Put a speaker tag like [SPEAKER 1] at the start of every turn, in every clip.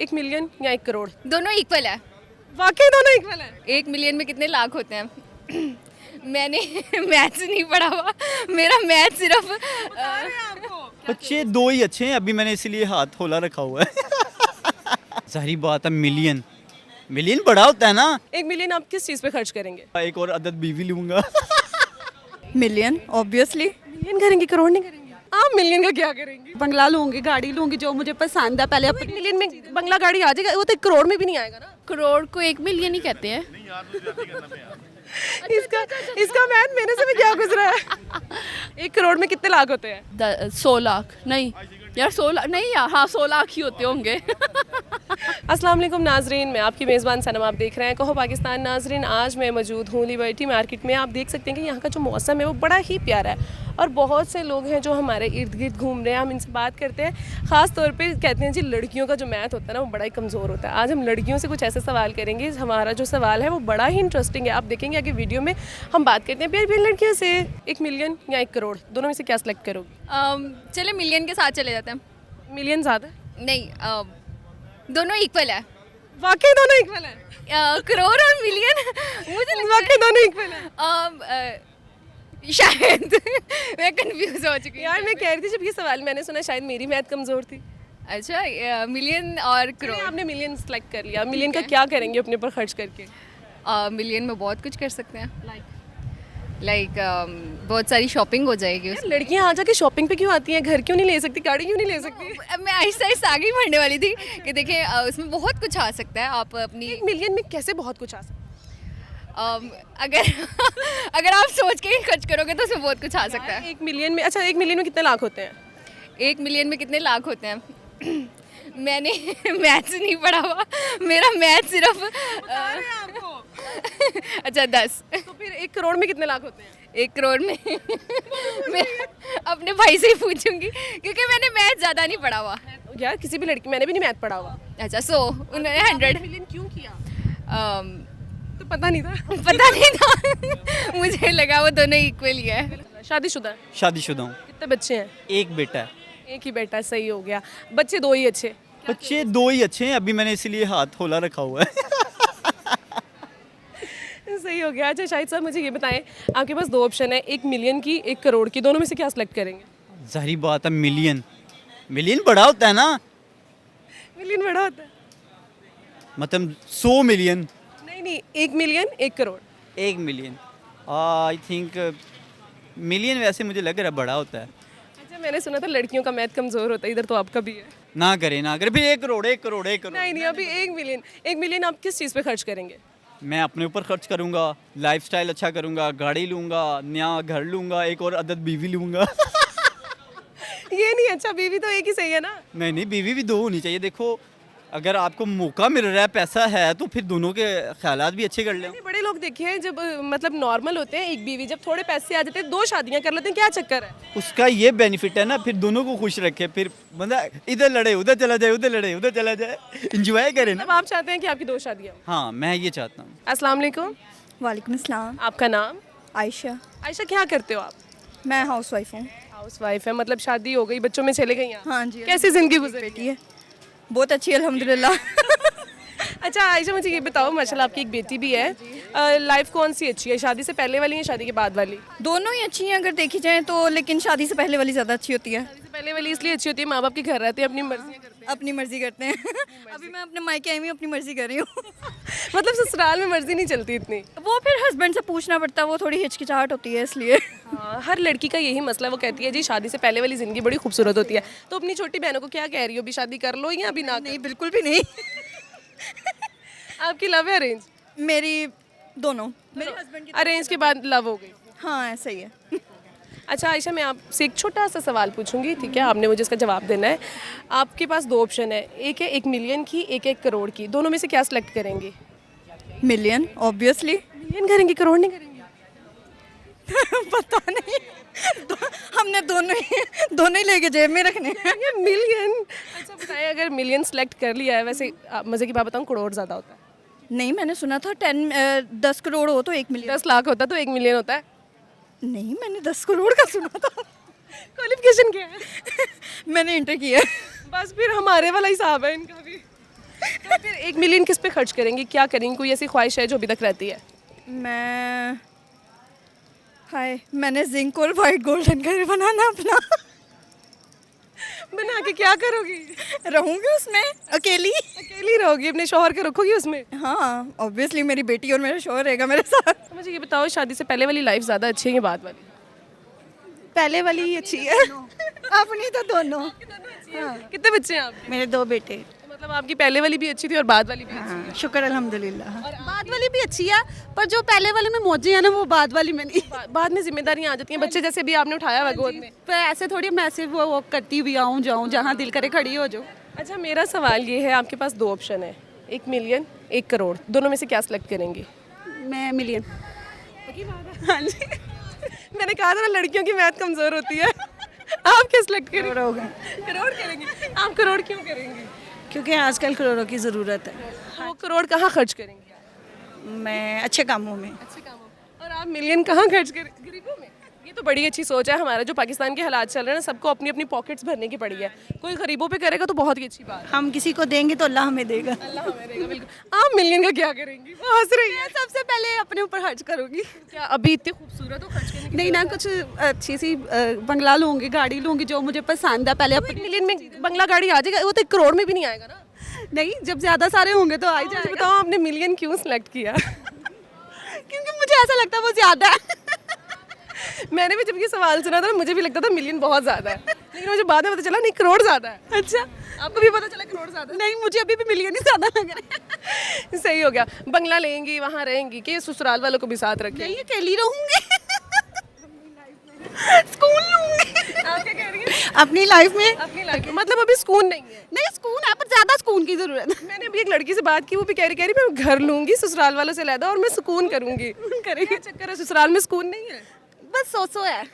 [SPEAKER 1] 1 million या 1 करोड़?
[SPEAKER 2] दोनों equal है।
[SPEAKER 1] वाकई दोनों इक्वल है।
[SPEAKER 2] 1 मिलियन में कितने लाख होते हैं? मैंने मैथ्स नहीं पढ़ा हुआ, मेरा मैथ सिर्फ
[SPEAKER 3] बच्चे दो ही अच्छे हैं, अभी मैंने इसीलिए हाथ खोला रखा हुआ है। सारी बात है, मिलियन मिलियन बड़ा होता है ना।
[SPEAKER 1] 1 मिलियन आप किस चीज़ पे खर्च करेंगे?
[SPEAKER 3] एक और अदद बीवी लूंगा।
[SPEAKER 4] Million obviously.
[SPEAKER 1] मिलियन करेंगे, करोड़ नहीं करेंगे? आप मिलियन का क्या करेंगे?
[SPEAKER 5] बंगला लूंगी, गाड़ी लूंगी, जो मुझे पसंद है। पहले
[SPEAKER 1] 1 मिलियन में बंगला गाड़ी आ जाएगा, वो तो 1 करोड़ में भी नहीं आएगा ना।
[SPEAKER 2] करोड़ को 1 मिलियन ही कहते हैं।
[SPEAKER 1] इसका मैथ मेरे से भी क्या गुजरा है। 1 करोड़ में कितने लाख होते हैं?
[SPEAKER 2] 100 लाख नहीं यार, 100 लाख नहीं यार, हाँ 100 लाख ही होते होंगे।
[SPEAKER 1] अस्सलाम वालेकुम नाजरीन, मैं आपकी मेज़बान सनम, आप देख रहे हैं कहो पाकिस्तान। नाजरीन, आज मैं मौजूद हूँ लिबर्टी मार्केट में। आप देख सकते हैं कि यहाँ का जो मौसम है वो बड़ा ही प्यारा है और बहुत से लोग हैं जो हमारे इर्द गिर्द घूम रहे हैं। हम इनसे बात करते हैं। ख़ास तौर पे कहते हैं जी लड़कियों का जो मैथ होता है ना वो बड़ा ही कमज़ोर होता है। आज हम लड़कियों से कुछ ऐसे सवाल करेंगे। हमारा जो सवाल है वो बड़ा ही इंटरेस्टिंग है, आप देखेंगे आगे वीडियो में। हम बात करते हैं प्यारी प्यारी लड़कियों से। 1 मिलियन या 1 करोड़, दोनों में से क्या सिलेक्ट करोगी?
[SPEAKER 2] चले मिलियन के साथ चले जाते हैं।
[SPEAKER 1] मिलियन ज़्यादा?
[SPEAKER 2] नहीं, दोनों इक्वल है।
[SPEAKER 1] वाकई दोनों इक्वल है?
[SPEAKER 2] करोड़ और मिलियन मुझे
[SPEAKER 1] वाकई दोनों इक्वल है?
[SPEAKER 2] शायद मैं कंफ्यूज हो चुकी हूँ।
[SPEAKER 1] यार मैं कह रही थी जब ये सवाल मैंने सुना शायद मेरी मैथ कमज़ोर थी।
[SPEAKER 2] अच्छा, मिलियन और
[SPEAKER 1] करोड़
[SPEAKER 2] करोड़।
[SPEAKER 1] आपने मिलियन सेलेक्ट कर लिया। मिलियन का क्या करेंगे अपने पर खर्च करके?
[SPEAKER 2] मिलियन में बहुत कुछ कर सकते हैं। लाइक बहुत सारी शॉपिंग हो जाएगी उसमें।
[SPEAKER 1] लड़कियां आ जाके शॉपिंग पे क्यों आती हैं? घर क्यों नहीं ले सकती? गाड़ी क्यों नहीं ले सकती?
[SPEAKER 2] अब मैं आहिस्ता आहिस्ता आगे ही बढ़ने वाली थी कि देखिए उसमें बहुत कुछ आ सकता है। आप अपनी
[SPEAKER 1] 1 मिलियन में कैसे बहुत कुछ आ सकता है?
[SPEAKER 2] अगर अगर आप सोच के ही खर्च करोगे तो उसमें बहुत कुछ आ सकता है।
[SPEAKER 1] 1 मिलियन में, अच्छा 1 मिलियन में कितने लाख होते हैं?
[SPEAKER 2] 1 मिलियन में कितने लाख होते हैं? मैंने मैथ्स नहीं पढ़ा हुआ, मेरा मैथ सिर्फ अच्छा 10।
[SPEAKER 1] तो फिर 1 करोड़ में कितने लाख होते हैं?
[SPEAKER 2] 1 करोड़ में मैं अपने भाई से ही पूछूंगी क्योंकि मैंने मैथ ज़्यादा नहीं पढ़ा हुआ।
[SPEAKER 1] यार किसी भी लड़की, मैंने भी नहीं मैथ पढ़ा हुआ।
[SPEAKER 2] अच्छा 100 उन्होंने 100
[SPEAKER 1] मिलियन क्यों किया?
[SPEAKER 2] तो
[SPEAKER 1] पता नहीं था।
[SPEAKER 2] पता नहीं था। मुझे लगा वो दोनों इक्वल ही है।
[SPEAKER 1] शादीशुदा?
[SPEAKER 3] शादीशुदा हूँ,
[SPEAKER 1] कितने बच्चे हैं?
[SPEAKER 3] एक बेटा है।
[SPEAKER 1] एक ही बेटा, सही हो गया। बच्चे 2 ही अच्छे?
[SPEAKER 3] बच्चे दो ही अच्छे हैं, अभी मैंने इसीलिए हाथ खोला रखा हुआ है।
[SPEAKER 1] सही हो गया। अच्छा शाहिद साहब मुझे ये बताएं, आपके पास 2 ऑप्शन है, 1 मिलियन की 1 करोड़ की, दोनों में से क्या सिलेक्ट करेंगे?
[SPEAKER 3] सारी बात है, मिलियन मिलियन बड़ा होता है ना।
[SPEAKER 1] मिलियन बड़ा होता है?
[SPEAKER 3] मतलब 100 मिलियन।
[SPEAKER 1] नहीं, 1 million 1 crore.
[SPEAKER 3] 1 million I think million वैसे मुझे लग रहा है बड़ा होता है।
[SPEAKER 1] अच्छा मैंने सुना था लड़कियों का मैथ कमजोर होता है, इधर तो आपका भी है।
[SPEAKER 3] ना करे फिर 1 करोड़ 1 करोड़ 1 करोड़।
[SPEAKER 1] नहीं अभी 1 मिलियन आप किस चीज़ पे खर्च करेंगे?
[SPEAKER 3] मैं अपने ऊपर खर्च करूंगा, लाइफस्टाइल अच्छा करूंगा, गाड़ी लूंगा, नया घर लूंगा, एक और अदद बीवी लूंगा।
[SPEAKER 1] ये नहीं, अच्छा बीवी तो एक ही सही है ना?
[SPEAKER 3] नहीं बीवी भी 2 होनी चाहिए। देखो अगर आपको मौका मिल रहा है, पैसा है, तो फिर दोनों के ख्यालात भी अच्छे कर लें।
[SPEAKER 1] मैंने बड़े लोग देखे हैं जब मतलब नॉर्मल होते हैं एक बीवी, जब थोड़े पैसे आ जाते हैं 2 शादियां कर लेते हैं, क्या चक्कर है?
[SPEAKER 3] उसका ये बेनिफिट है ना, फिर दोनों को खुश रखे, फिर बंदा इधर लड़े उधर चला जाए, उधर लड़े उधर चला जाए, इंजॉय करे ना।
[SPEAKER 1] अब आप चाहते हैं कि आपकी 2 शादियां?
[SPEAKER 3] हाँ मैं ये चाहता हूँ।
[SPEAKER 1] अस्सलाम वालेकुम।
[SPEAKER 4] वालेकुम अस्सलाम।
[SPEAKER 1] आपका नाम?
[SPEAKER 4] आयशा।
[SPEAKER 1] आयशा, क्या करते हो आप?
[SPEAKER 4] मैं हाउस वाइफ हूँ।
[SPEAKER 1] हाउस वाइफ है, मतलब शादी हो गई, बच्चों में चले गई हैं?
[SPEAKER 4] हाँ जी।
[SPEAKER 1] कैसी जिंदगी गुजर रही है?
[SPEAKER 4] बहुत अच्छी अल्हम्दुलिल्लाह।
[SPEAKER 1] अच्छा आयशा मुझे ये बताओ, माशाल्लाह आपकी एक बेटी भी है, लाइफ कौन सी अच्छी है, शादी से पहले वाली या शादी के बाद वाली?
[SPEAKER 4] दोनों ही अच्छी हैं अगर देखी जाए तो, लेकिन शादी से पहले वाली ज़्यादा अच्छी होती है।
[SPEAKER 1] शादी से पहले वाली इसलिए अच्छी होती है, माँ बाप के घर रहते हैं, अपनी मर्जी करते हैं।
[SPEAKER 4] अपनी मर्जी करते हैं। अभी मैं अपने मायके आई हुई हूँ, अपनी मर्जी कर रही हूँ।
[SPEAKER 1] मतलब ससुराल में मर्जी नहीं चलती इतनी?
[SPEAKER 4] वो फिर हस्बैंड से पूछना पड़ता है, वो थोड़ी हिचकिचाहट होती है इसलिए।
[SPEAKER 1] हाँ, हर लड़की का यही मसला, वो कहती है जी शादी से पहले वाली ज़िंदगी बड़ी खूबसूरत होती है। तो अपनी छोटी बहनों को क्या कह रही हो, अभी शादी कर लो या अभी ना?
[SPEAKER 4] नहीं बिल्कुल भी नहीं।
[SPEAKER 1] आपकी लव है अरेंज?
[SPEAKER 4] मेरी दोनों, मेरे हस्बैंड की।
[SPEAKER 1] अरेंज के बाद लव हो गई?
[SPEAKER 4] हाँ ऐसा ही है।
[SPEAKER 1] अच्छा आयशा, मैं आपसे एक छोटा सा सवाल पूछूंगी, ठीक है? आपने मुझे इसका जवाब देना है। आपके पास 2 ऑप्शन है, एक है 1 मिलियन की, एक 1 करोड़ की, दोनों में से क्या सिलेक्ट करेंगे?
[SPEAKER 4] Million obviously.
[SPEAKER 1] मिलियन करेंगे, करोड़ नहीं करेंगे?
[SPEAKER 4] पता नहीं। हमने दोनों ही लेके जेब में रखने हैं।
[SPEAKER 1] ये मिलियन। अच्छा बताएं, अगर मिलियन सेलेक्ट कर लिया है, वैसे मज़े की बात बताऊं, करोड़ ज़्यादा होता है।
[SPEAKER 4] नहीं मैंने सुना था 10 करोड़ हो तो 1 मिलियन।
[SPEAKER 1] 10 लाख होता तो 1 मिलियन होता है।
[SPEAKER 4] नहीं मैंने 10 करोड़ का सुना था।
[SPEAKER 1] क्वालिफिकेशन क्या है?
[SPEAKER 4] मैंने इंटर किया।
[SPEAKER 1] बस फिर हमारे वाला हिसाब है इनका भी। तो फिर 1 मिलियन किस पे खर्च करेंगी, क्या करेंगी, कोई ऐसी ख्वाहिश है जो अभी तक रहती है?
[SPEAKER 4] मैंने जिंक और वाइट गोल्डन घर बनाना अपना।
[SPEAKER 1] बना के क्या करोगी?
[SPEAKER 4] रहूंगी उसमें अकेली।
[SPEAKER 1] अकेली रहोगी, अपने शौहर को रखोगी उसमें?
[SPEAKER 4] हाँ ऑब्वियसली मेरी बेटी और मेरा शौहर रहेगा मेरे साथ।
[SPEAKER 1] तो मुझे ये बताओ, शादी से पहले वाली लाइफ ज़्यादा अच्छी है या बाद वाली?
[SPEAKER 4] पहले वाली ही अच्छी है। अपनी तो दोनों।
[SPEAKER 1] कितने बच्चे हैं आपके?
[SPEAKER 4] मेरे 2 बेटे।
[SPEAKER 1] तो मतलब आपकी पहले वाली भी अच्छी थी और बाद वाली भी अच्छी?
[SPEAKER 4] हाँ शुक्र अल्हम्दुलिल्लाह।
[SPEAKER 5] बाद वाली भी अच्छी है, पर जो पहले वाले में मौजी है ना, वो बाद वाली में नहीं।
[SPEAKER 1] बाद में जिम्मेदारियां आ जाती हैं, बच्चे जैसे भी आपने उठाया हुआ गोद में।
[SPEAKER 5] पर ऐसे थोड़ी मैं ऐसे वो करती हुई आऊँ जाऊँ, जहाँ दिल करे खड़ी हो जाऊँ।
[SPEAKER 1] अच्छा, मेरा सवाल ये है, आपके पास 2 ऑप्शन है, 1 मिलियन 1 करोड़, दोनों में से क्या सिलेक्ट करेंगे?
[SPEAKER 5] मैं मिलियन।
[SPEAKER 1] हाँ जी। मैंने कहा था ना, लड़कियों की मैथ कमज़ोर होती है। आप क्या सिलेक्ट करेंगे? करोड़ करेंगे। आप करोड़ क्यों करेंगे?
[SPEAKER 4] क्योंकि आजकल करोड़ों की ज़रूरत है।
[SPEAKER 1] तो वो करोड़ कहाँ खर्च करेंगे?
[SPEAKER 4] मैं अच्छे कामों में।
[SPEAKER 1] अच्छे कामों। और आप मिलियन कहाँ खर्च करें? गरीबों में। ये तो बड़ी अच्छी सोच है। हमारा जो पाकिस्तान के हालात चल रहे हैं ना, सबको अपनी अपनी पॉकेट्स भरने की पड़ी है। कोई गरीबों पे करेगा तो बहुत ही अच्छी बात है।
[SPEAKER 4] हम किसी को देंगे तो अल्लाह हमें देगा।
[SPEAKER 1] अल्लाह हमें देगा, बिल्कुल। आप मिलियन का क्या करेंगी? वो हंस रही है।
[SPEAKER 5] सबसे पहले अपने ऊपर खर्च करूँगी।
[SPEAKER 1] क्या अभी इतने खूबसूरत हो, खर्च करने की
[SPEAKER 5] नहीं ना, कुछ अच्छी सी बंगला लूँगी, गाड़ी लूँगी जो मुझे पसंद है। पहले
[SPEAKER 1] 1 मिलियन में बंगला गाड़ी आ जाएगा, वो तो 1 करोड़ में भी नहीं आएगा ना।
[SPEAKER 5] नहीं, जब ज़्यादा सारे होंगे तो आ ही
[SPEAKER 1] मुझे
[SPEAKER 5] जाएगा।
[SPEAKER 1] बताओ, आपने मिलियन क्यों सिलेक्ट किया?
[SPEAKER 5] क्योंकि मुझे ऐसा लगता है वो ज़्यादा है।
[SPEAKER 1] मैंने भी जब ये सवाल सुना था, मुझे भी लगता था मिलियन बहुत ज़्यादा है, लेकिन मुझे बाद में पता चला नहीं, करोड़ ज़्यादा है।
[SPEAKER 5] अच्छा,
[SPEAKER 1] आपको भी पता चला करोड़ ज़्यादा
[SPEAKER 5] नहीं मुझे अभी भी मिलियन ही ज़्यादा लग रहा है।
[SPEAKER 1] है? सही हो गया। बंगला लेंगी, वहाँ रहेंगी कि ससुराल वालों को भी साथ रखें?
[SPEAKER 5] नहीं, अकेली रहूँगी। सुकून लूँगी।
[SPEAKER 1] आप क्या कह रही हैं?
[SPEAKER 4] अपनी लाइफ में
[SPEAKER 1] अपनी लाइफ में मतलब अभी सुकून नहीं है।
[SPEAKER 5] नहीं, सुकून है पर ज़्यादा सुकून की ज़रूरत है।
[SPEAKER 1] मैंने अभी एक लड़की से बात की, वो भी कह रही मैं घर लूंगी ससुराल वालों से लैदा और मैं सुकून करूंगी। करेंगे चक्कर है, ससुराल में सुकून नहीं है।
[SPEAKER 5] बस सो है,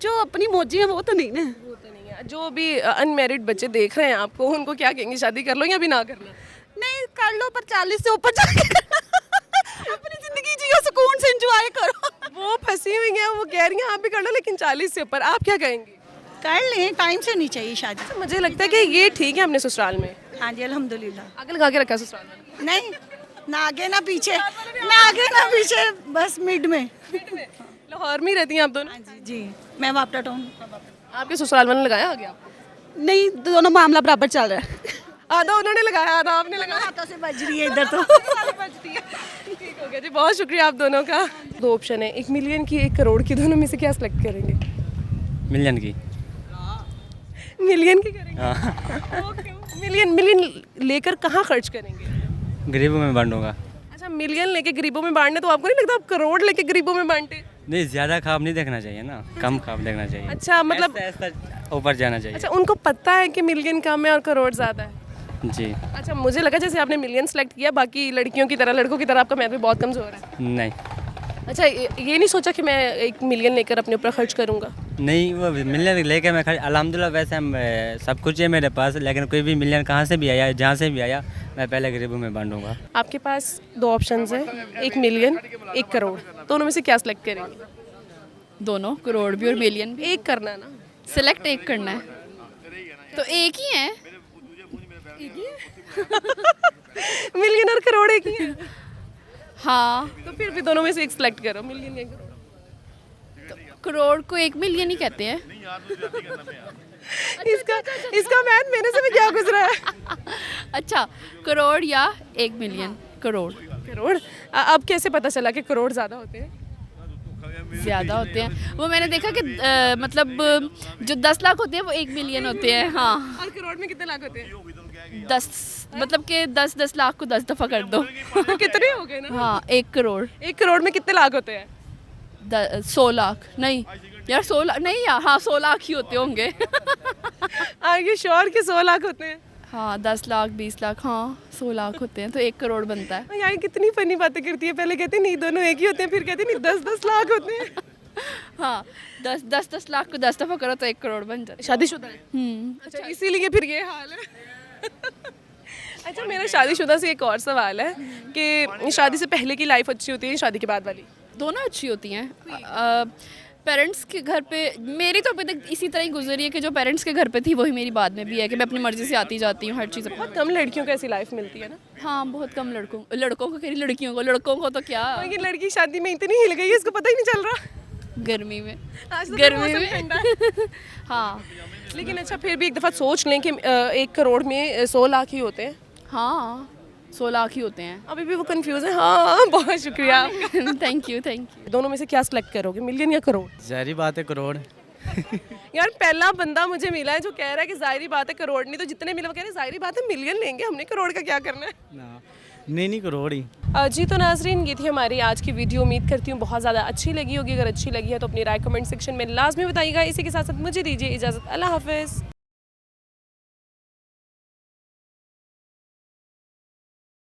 [SPEAKER 5] जो अपनी मौजी है वो तो नहीं ना।
[SPEAKER 1] वो तो नहीं है। जो भी अनमेरिड बच्चे देख रहे हैं आपको, उनको क्या कहेंगे, शादी कर लो या भी ना करना?
[SPEAKER 5] नहीं कर लो, पर 40 से ऊपर जाके अपनी जिंदगी जियो, सुकून से एंजॉय करो।
[SPEAKER 1] वो फंसी हुई है, वो कह रही हैं आप भी कर लो, लेकिन 40 से ऊपर। आप क्या कहेंगे?
[SPEAKER 4] कर लें, टाइम से नहीं चाहिए शादी।
[SPEAKER 1] तो मुझे लगता है कि ये ठीक है अपने ससुराल में।
[SPEAKER 4] हाँ जी अल्हम्दुलिल्लाह।
[SPEAKER 1] आगे लगा के रखा ससुराल में?
[SPEAKER 4] नहीं, ना आगे ना पीछे, ना आगे ना पीछे, बस मिड में।
[SPEAKER 1] लाहौर में ही रहती हैं आप दोनों?
[SPEAKER 4] हाँ जी जी, मैं वापटा टाउन।
[SPEAKER 1] आपके ससुराल वालों ने लगाया आगे आपको?
[SPEAKER 5] नहीं, दोनों मामला बराबर चल रहा है।
[SPEAKER 1] आधा उन्होंने लगाया, आधा आपने लगाया।
[SPEAKER 4] हाथों से बज रही है इधर तो।
[SPEAKER 1] ठीक हो गया जी, बहुत शुक्रिया आप दोनों का। 2 ऑप्शन है, 1 मिलियन की 1 करोड़ की, दोनों में से क्या सिलेक्ट करेंगे?
[SPEAKER 3] मिलियन की।
[SPEAKER 1] मिलियन की करेंगे? वो क्यों? मिलियन लेकर कहाँ खर्च करेंगे?
[SPEAKER 3] गरीबों में बांटूंगा।
[SPEAKER 1] अच्छा, मिलियन लेके गरीबों में बांटने, तो आपको नहीं लगता आप करोड़ लेके गरीबों में बांटे?
[SPEAKER 3] नहीं, ज़्यादा ख्वाब नहीं देखना चाहिए ना, कम ख्वाब देखना चाहिए।
[SPEAKER 1] अच्छा, मतलब
[SPEAKER 3] ऐसा ऊपर जाना चाहिए।
[SPEAKER 1] अच्छा, उनको पता है कि मिलियन कम है और करोड़ ज़्यादा है।
[SPEAKER 3] जी
[SPEAKER 1] अच्छा, मुझे लगा जैसे आपने मिलियन सेलेक्ट किया, बाकी लड़कियों की तरह, लड़कों की तरह आपका मैथ भी बहुत कमज़ोर है।
[SPEAKER 3] नहीं
[SPEAKER 1] अच्छा, ये नहीं सोचा कि मैं 1 मिलियन लेकर अपने ऊपर खर्च करूँगा?
[SPEAKER 3] नहीं, वो मिलियन लेके मैं अल्हम्दुलिल्लाह, वैसे हम सब कुछ है मेरे पास, लेकिन कोई भी मिलियन कहाँ से भी आया, जहाँ से भी आया, मैं पहले गरीबों में बांटूंगा।
[SPEAKER 1] आपके पास 2 ऑप्शंस हैं, 1 मिलियन 1 करोड़, दोनों में से क्या सिलेक्ट करेंगे?
[SPEAKER 2] दोनों, करोड़ भी और मिलियन भी।
[SPEAKER 1] एक करना है ना?
[SPEAKER 2] सिलेक्ट एक करना है तो एक ही है।
[SPEAKER 1] मिलियन और करोड़ एक ही है?
[SPEAKER 2] हाँ,
[SPEAKER 1] तो फिर भी दोनों में से एक सिलेक्ट करो, मिलियन या करोड़।
[SPEAKER 2] करोड़ को 1 मिलियन ही कहते हैं।
[SPEAKER 1] इसका मैथ मेरे से भी क्या गुजरा है?
[SPEAKER 2] अच्छा, करोड़ या 1 मिलियन? करोड़।
[SPEAKER 1] करोड़? अब कैसे पता चला कि करोड़ ज़्यादा होते हैं?
[SPEAKER 2] ज़्यादा होते हैं, वो मैंने देखा कि मतलब जो 10 लाख होते हैं वो 1 मिलियन होते हैं। हाँ,
[SPEAKER 1] और करोड़ में कितने लाख होते हैं?
[SPEAKER 2] 10, मतलब कि 10 लाख को 10 दफ़ा कर दो।
[SPEAKER 1] तो कितने हो गए ना?
[SPEAKER 2] हाँ, 1 करोड़।
[SPEAKER 1] 1 करोड़ में कितने लाख होते हैं?
[SPEAKER 2] 100 लाख नहीं यार, 100 लाख नहीं यार, हाँ 100 लाख ही होते होंगे।
[SPEAKER 1] आगे श्योर के 100 लाख होते हैं?
[SPEAKER 2] हाँ, 10 लाख 20 लाख, हाँ 100 लाख होते हैं, तो 1 करोड़ बनता है।
[SPEAKER 1] यार कितनी फनी बातें करती है, पहले कहती नहीं दोनों एक ही होते हैं, फिर कहती नहीं 10-10 लाख होते हैं।
[SPEAKER 2] हाँ, 10 लाख को 10 दफ़ा करो तो 1 करोड़ बन जाता
[SPEAKER 1] शादीशुदा है?
[SPEAKER 2] है।
[SPEAKER 1] अच्छा, इसीलिए फिर ये हाल है। अच्छा, मेरा शादीशुदा से एक और सवाल है कि शादी से पहले की लाइफ अच्छी होती है, शादी के बाद वाली?
[SPEAKER 2] दोनों अच्छी होती हैं। पेरेंट्स के घर पे मेरी तो अभी तक इसी तरह ही गुजरी है कि जो पेरेंट्स के घर पे थी वही मेरी बाद में भी है कि मैं अपनी मर्ज़ी से आती जाती हूँ हर चीज़।
[SPEAKER 1] बहुत कम लड़कियों को ऐसी लाइफ मिलती है ना।
[SPEAKER 2] हाँ बहुत कम लड़कों को कह रही लड़कों को तो क्या
[SPEAKER 1] लेकिन लड़की शादी में इतनी हिल गई है इसको पता ही नहीं चल रहा।
[SPEAKER 2] गर्मी में
[SPEAKER 1] आज तो
[SPEAKER 2] गर्मी
[SPEAKER 1] मौसम
[SPEAKER 2] में
[SPEAKER 1] ठंडा है।
[SPEAKER 2] हाँ
[SPEAKER 1] लेकिन अच्छा फिर भी एक दफ़ा सोच लें कि 1 करोड़ में 100 लाख ही होते हैं।
[SPEAKER 2] हाँ 100 लाख ही होते हैं।
[SPEAKER 1] अभी भी वो कंफ्यूज है। हाँ बहुत शुक्रिया।
[SPEAKER 2] थैंक यू
[SPEAKER 1] दोनों में से क्या सिलेक्ट करोगे, मिलियन या करोड़?
[SPEAKER 3] जाहिर बात है करोड़।
[SPEAKER 1] यार पहला बंदा मुझे मिला है जो कह रहा है कि जाहिर बात है करोड़, नहीं तो जितने मिले वो कह रहे हैं जाहिर बात है मिलियन लेंगे, हमने करोड़ का क्या करना है।
[SPEAKER 3] नहीं करोड़ ही।
[SPEAKER 1] जी तो नाजरीन ये थी हमारी आज की वीडियो। उम्मीद करती हूँ बहुत ज़्यादा अच्छी लगी होगी। अगर अच्छी लगी है तो अपनी राय कमेंट सेक्शन में लाजमी बताइएगा। इसी के साथ साथ मुझे दीजिए इजाज़त। अल्लाह हाफिज़।